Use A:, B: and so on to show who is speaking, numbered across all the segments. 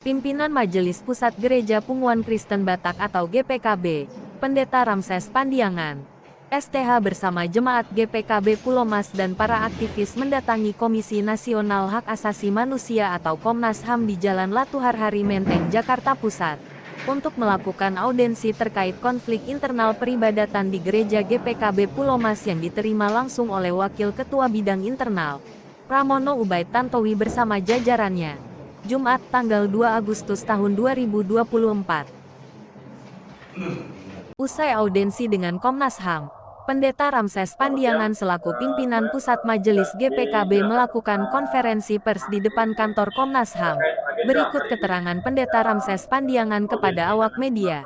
A: Pimpinan Majelis Pusat Gereja Punguan Kristen Batak atau GPKB, Pendeta Ramses Pandiangan, STH bersama Jemaat GPKB Pulau Mas dan para aktivis mendatangi Komisi Nasional Hak Asasi Manusia atau Komnas HAM di Jalan Latuharhari Menteng, Jakarta Pusat, untuk melakukan audensi terkait konflik internal peribadatan di Gereja GPKB Pulau Mas yang diterima langsung oleh Wakil Ketua Bidang Internal, Pramono Ubaid Tantowi bersama jajarannya. Jumat tanggal 2 Agustus tahun 2024. Usai audensi dengan Komnas HAM, Pendeta Ramses Pandiangan selaku pimpinan pusat Majelis GPKB melakukan konferensi pers di depan kantor Komnas HAM. Berikut keterangan Pendeta Ramses Pandiangan kepada awak media.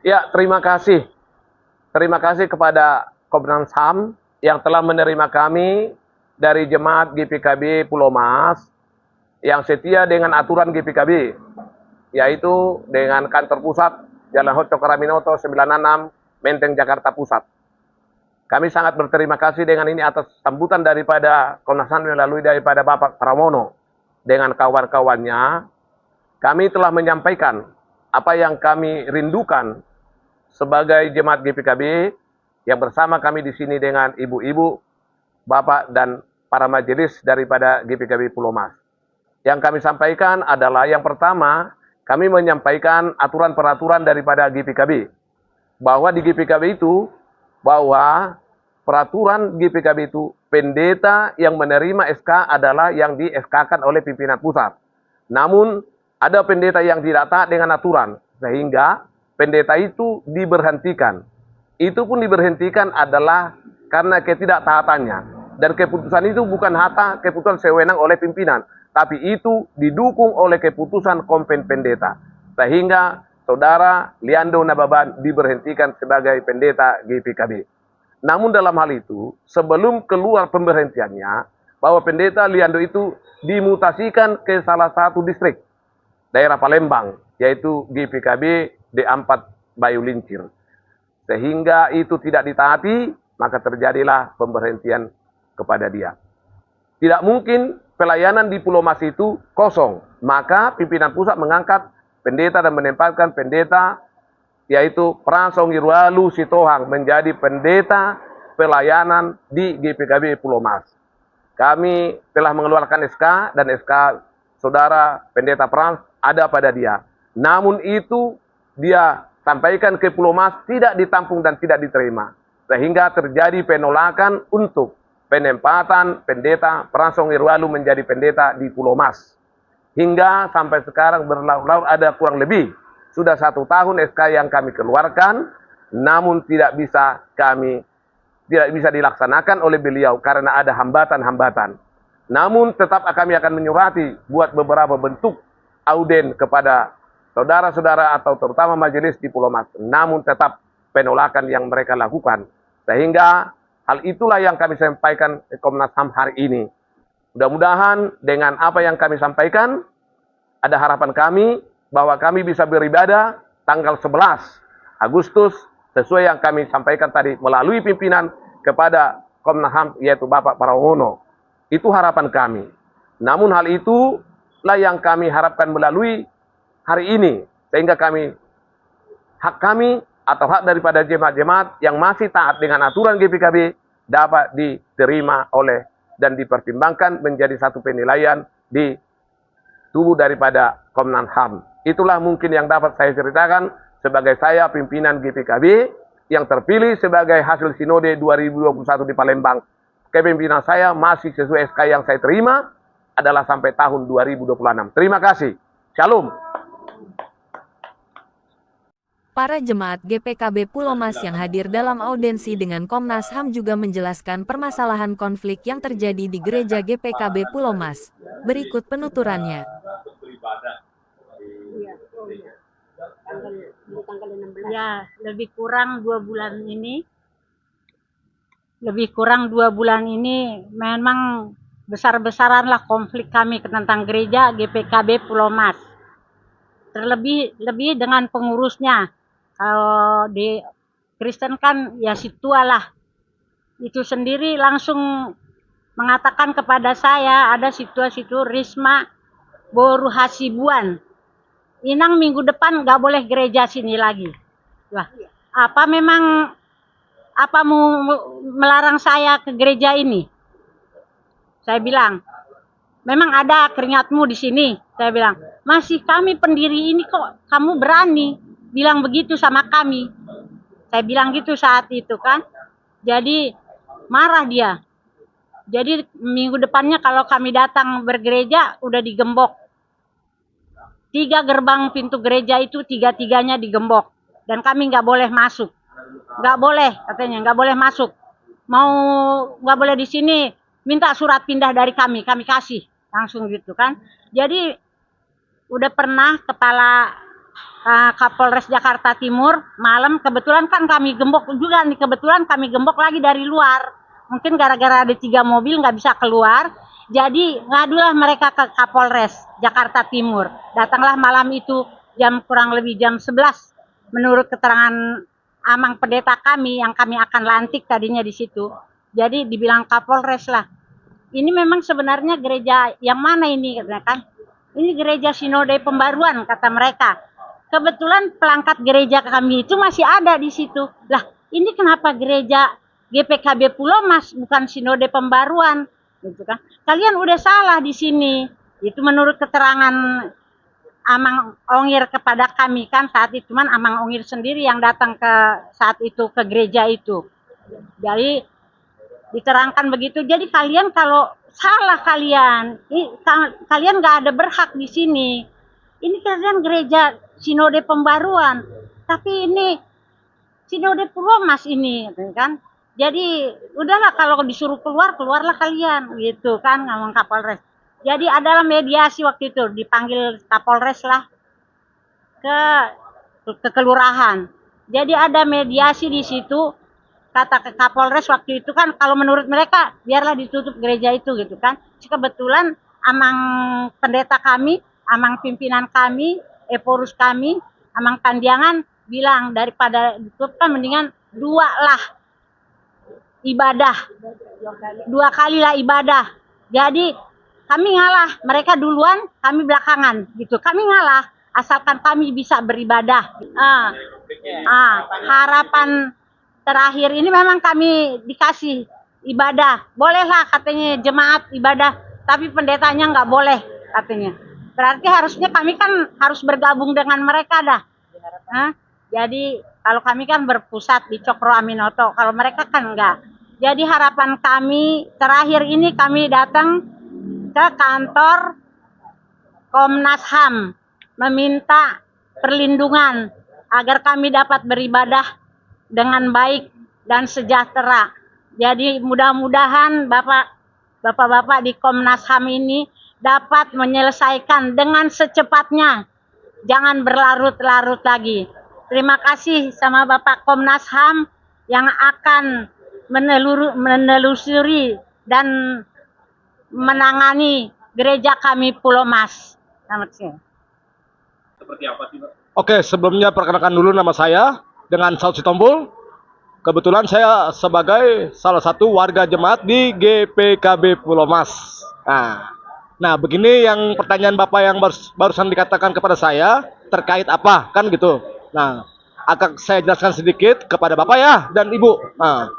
B: Ya, terima kasih. Terima kasih kepada Komnas HAM yang telah menerima kami dari Jemaat GPKB Pulau Mas yang setia dengan aturan GPKB, yaitu dengan kantor pusat Jalan Hoco Karaminoto 96 Menteng, Jakarta Pusat. Kami sangat berterima kasih dengan ini atas sambutan daripada Komnas HAM melalui daripada Bapak Pramono dengan kawan-kawannya. Kami telah menyampaikan apa yang kami rindukan sebagai Jemaat GPKB yang bersama kami di sini dengan ibu-ibu, bapak dan para majelis daripada GPKB Pulau Mas. Yang kami sampaikan adalah yang pertama, kami menyampaikan aturan peraturan daripada GPKB. Bahwa di GPKB itu, bahwa peraturan GPKB itu, pendeta yang menerima SK adalah yang di SK-kan oleh pimpinan pusat. Namun, ada pendeta yang tidak taat dengan aturan, sehingga pendeta itu diberhentikan. Itu pun diberhentikan adalah karena ketidaktaatannya. Dan keputusan itu bukan keputusan sewenang oleh pimpinan, tapi itu didukung oleh keputusan Konven Pendeta. Sehingga Saudara Liando Nababan diberhentikan sebagai pendeta GPKB. Namun dalam hal itu, sebelum keluar pemberhentiannya, bahwa pendeta Liando itu dimutasikan ke salah satu distrik daerah Palembang, yaitu GPKB D4 Bayu Lincir. Sehingga itu tidak ditaati, maka terjadilah pemberhentian kepada dia. Tidak mungkin pelayanan di Pulau Mas itu kosong. Maka pimpinan pusat mengangkat pendeta dan menempatkan pendeta yaitu Pransong Irwalu Sitohang menjadi pendeta pelayanan di GPKB Pulau Mas. Kami telah mengeluarkan SK dan SK saudara pendeta Prans ada pada dia. Namun itu dia sampaikan ke Pulau Mas tidak ditampung dan tidak diterima. Sehingga terjadi penolakan untuk penempatan pendeta Pransong Irwalu menjadi pendeta di Pulau Mas. Hingga sampai sekarang berlalu-lalu ada kurang lebih sudah 1 tahun SK yang kami keluarkan, namun tidak bisa dilaksanakan oleh beliau karena ada hambatan-hambatan. Namun tetap kami akan menyurati buat beberapa bentuk auden kepada saudara-saudara atau terutama majelis di Pulau Mas. Namun tetap penolakan yang mereka lakukan. Sehingga hal itulah yang kami sampaikan ke Komnas HAM hari ini. Mudah-mudahan dengan apa yang kami sampaikan, ada harapan kami bahwa kami bisa beribadah tanggal 11 Agustus sesuai yang kami sampaikan tadi melalui pimpinan kepada Komnas HAM yaitu Bapak Pramono. Itu harapan kami. Namun hal itulah yang kami harapkan melalui hari ini. Sehingga hak kami atau hak daripada jemaat-jemaat yang masih taat dengan aturan GPKB dapat diterima oleh dan dipertimbangkan menjadi satu penilaian di tubuh daripada Komnas HAM. Itulah mungkin yang dapat saya ceritakan sebagai saya pimpinan GPKB yang terpilih sebagai hasil sinode 2021 di Palembang. Kepemimpinan saya masih sesuai SK yang saya terima adalah sampai tahun 2026. Terima kasih. Shalom.
A: Para jemaat GPKB Pulau Mas yang hadir dalam audensi dengan Komnas HAM juga menjelaskan permasalahan konflik yang terjadi di Gereja GPKB Pulau Mas. Berikut penuturannya.
C: Ya, lebih kurang 2 bulan ini. Lebih kurang 2 bulan ini memang besar-besaranlah konflik kami tentang gereja GPKB Pulau Mas. Terlebih dengan pengurusnya. Kalau di Kristen kan ya si tua lah. Itu sendiri langsung mengatakan kepada saya ada situasi itu Risma Boru Hasibuan. Inang minggu depan nggak boleh gereja sini lagi. Wah, apa memang apa mau melarang saya ke gereja ini? Saya bilang, memang ada keringatmu di sini. Saya bilang, masih kami pendiri ini kok kamu berani bilang begitu sama kami. Saya bilang gitu saat itu kan. Jadi marah dia. Jadi minggu depannya kalau kami datang bergereja udah digembok. 3 gerbang pintu gereja itu 3-3-nya digembok. Dan kami nggak boleh masuk. Nggak boleh katanya, nggak boleh masuk. Mau nggak boleh di sini, minta surat pindah dari kami kasih. Langsung gitu kan. Jadi udah pernah kepala Kapolres Jakarta Timur malam kebetulan kan kami gembok juga nih, kebetulan kami gembok lagi dari luar, mungkin gara-gara ada 3 mobil nggak bisa keluar, jadi ngadulah mereka ke Kapolres Jakarta Timur. Datanglah malam itu kurang lebih jam 11 menurut keterangan amang pendeta kami yang kami akan lantik tadinya di situ. Jadi dibilang Kapolres lah, ini memang sebenarnya gereja yang mana ini katanya kan, ini gereja Sinode Pembaruan kata mereka. Kebetulan pelangkat gereja kami itu masih ada di situ. Lah, ini kenapa gereja GPKB Pulau Mas bukan Sinode Pembaruan? Gitu kan. Kalian udah salah di sini. Itu menurut keterangan Amang Ongir kepada kami kan saat itu, man Amang Ongir sendiri yang datang ke saat itu ke gereja itu. Jadi diterangkan begitu. Jadi kalian kalau salah kalian nggak ada berhak di sini. Ini kalian gereja Sinode Pembaruan, tapi ini Sinode Pulau Mas ini, kan? Jadi udahlah kalau disuruh keluar, keluarlah kalian, gitu kan, ngomong Kapolres. Jadi adalah mediasi waktu itu, dipanggil Kapolres lah ke kelurahan. Jadi ada mediasi di situ. Kata ke Kapolres waktu itu kan, kalau menurut mereka biarlah ditutup gereja itu, gitu kan. Kebetulan amang pendeta kami, amang pimpinan kami, Eporus kami, amang Pandiangan bilang daripada ditutup kan mendingan 2 lah ibadah, 2 kali lah ibadah. Jadi kami ngalah, mereka duluan, kami belakangan, gitu. Kami ngalah, asalkan kami bisa beribadah. Harapan terakhir ini memang kami dikasih ibadah, bolehlah katanya jemaat ibadah, tapi pendetanya nggak boleh katanya. Berarti harusnya kami kan harus bergabung dengan mereka dah. Jadi kalau kami kan berpusat di Cokro Aminoto, kalau mereka kan enggak. Jadi harapan kami terakhir ini kami datang ke kantor Komnas HAM meminta perlindungan agar kami dapat beribadah dengan baik dan sejahtera. Jadi mudah-mudahan bapak-bapak di Komnas HAM ini dapat menyelesaikan dengan secepatnya. Jangan berlarut-larut lagi. Terima kasih sama Bapak Komnas HAM yang akan menelusuri dan menangani gereja kami Pulau Mas. Selamat siang.
D: Seperti apa sih, Pak? Oke, sebelumnya perkenalkan dulu nama saya dengan Saud Sitompul. Kebetulan saya sebagai salah satu warga jemaat di GPKB Pulau Mas. Nah, begini yang pertanyaan Bapak yang barusan dikatakan kepada saya terkait apa, kan gitu. Nah, akan saya jelaskan sedikit kepada Bapak ya dan Ibu. Nah,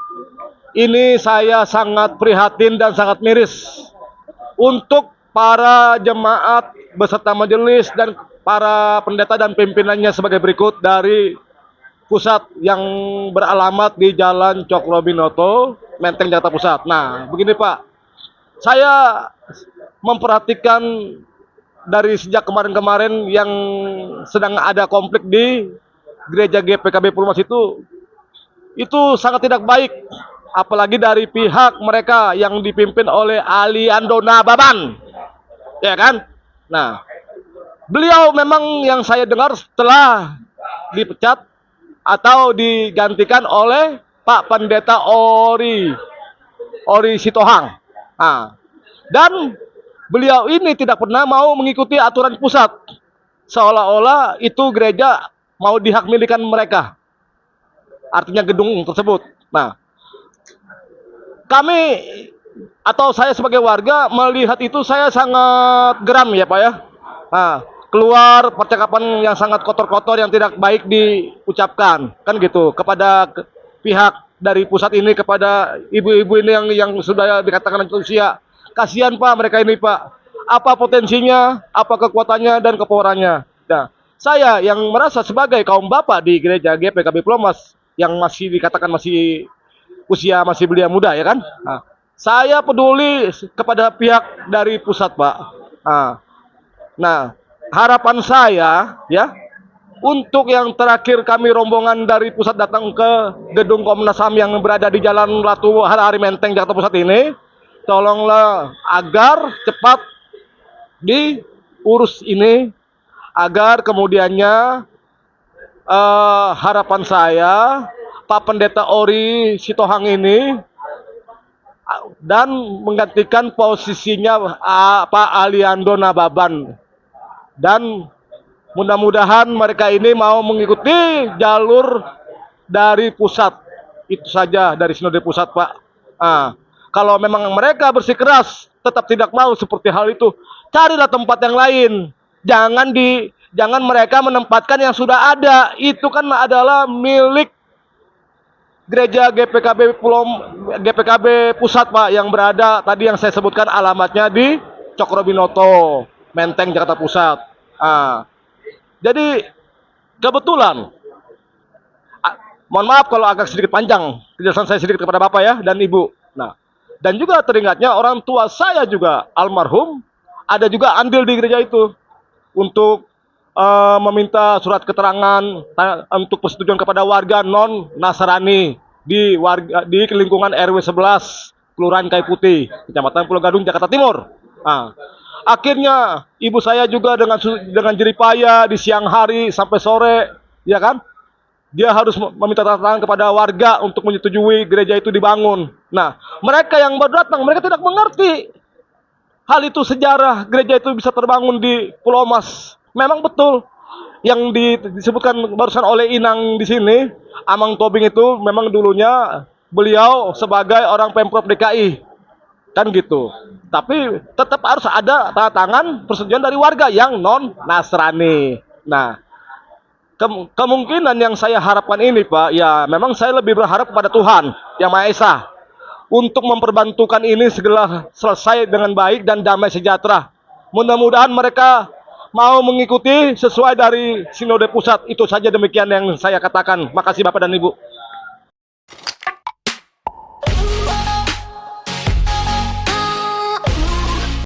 D: ini saya sangat prihatin dan sangat miris untuk para jemaat beserta majelis dan para pendeta dan pimpinannya sebagai berikut dari pusat yang beralamat di Jalan Cokro Binoto, Menteng, Jakarta Pusat. Nah, begini Pak, saya memperhatikan dari sejak kemarin-kemarin yang sedang ada konflik di gereja GPKB Pulau Mas itu sangat tidak baik, apalagi dari pihak mereka yang dipimpin oleh Ali Andona Baban, ya kan? Nah, beliau memang yang saya dengar setelah dipecat atau digantikan oleh Pak Pendeta Ori Sitohang. Nah, dan beliau ini tidak pernah mau mengikuti aturan pusat, seolah-olah itu gereja mau dihak milikan mereka, artinya gedung tersebut. Nah, kami atau saya sebagai warga melihat itu saya sangat geram ya Pak ya. Nah, keluar percakapan yang sangat kotor-kotor yang tidak baik diucapkan kan gitu kepada pihak dari pusat ini kepada ibu-ibu ini yang sudah dikatakan usia. Kasihan Pak mereka ini Pak. Apa potensinya, apa kekuatannya dan kepowerannya. Nah, saya yang merasa sebagai kaum bapak di gereja GPKB Pulau Mas yang masih dikatakan masih usia masih belia muda ya kan. Nah, saya peduli kepada pihak dari pusat Pak. Nah, harapan saya ya untuk yang terakhir kami rombongan dari pusat datang ke gedung Komnas HAM yang berada di Jalan Latu Hari Menteng Jakarta Pusat ini, tolonglah agar cepat diurus ini agar kemudiannya harapan saya Pak Pendeta Ori Sitohang ini dan menggantikan posisinya Pak Aliando Nababan dan mudah-mudahan mereka ini mau mengikuti jalur dari pusat. Itu saja dari sinode pusat Pak. Kalau memang mereka bersikeras tetap tidak mau seperti hal itu, carilah tempat yang lain. Jangan mereka menempatkan yang sudah ada. Itu kan adalah milik gereja GPKB pusat Pak yang berada tadi yang saya sebutkan alamatnya di Cokrobinoto, Menteng Jakarta Pusat. Jadi kebetulan mohon maaf kalau agak sedikit panjang penjelasan saya sedikit kepada Bapak ya dan Ibu. Nah, dan juga teringatnya orang tua saya juga almarhum ada juga andil di gereja itu untuk meminta surat keterangan untuk persetujuan kepada warga non Nasrani di lingkungan RW 11 Kelurahan Kayu Putih, Kecamatan Pulau Gadung, Jakarta Timur. Akhirnya ibu saya juga dengan jeripaya di siang hari sampai sore, ya kan? Dia harus meminta tanda tangan kepada warga untuk menyetujui gereja itu dibangun. Nah, mereka yang baru datang, mereka tidak mengerti hal itu sejarah gereja itu bisa terbangun di Pulau Mas. Memang betul yang disebutkan barusan oleh Inang di sini, Amang Tobing itu memang dulunya beliau sebagai orang Pemprov DKI. Kan gitu. Tapi tetap harus ada tanda tangan persetujuan dari warga yang non Nasrani. Nah, kemungkinan yang saya harapkan ini Pak, ya memang saya lebih berharap kepada Tuhan Yang Maha Esa untuk memperbantukan ini segera selesai dengan baik dan damai sejahtera. Mudah-mudahan mereka mau mengikuti sesuai dari sinode pusat. Itu saja demikian yang saya katakan. Makasih Bapak dan Ibu.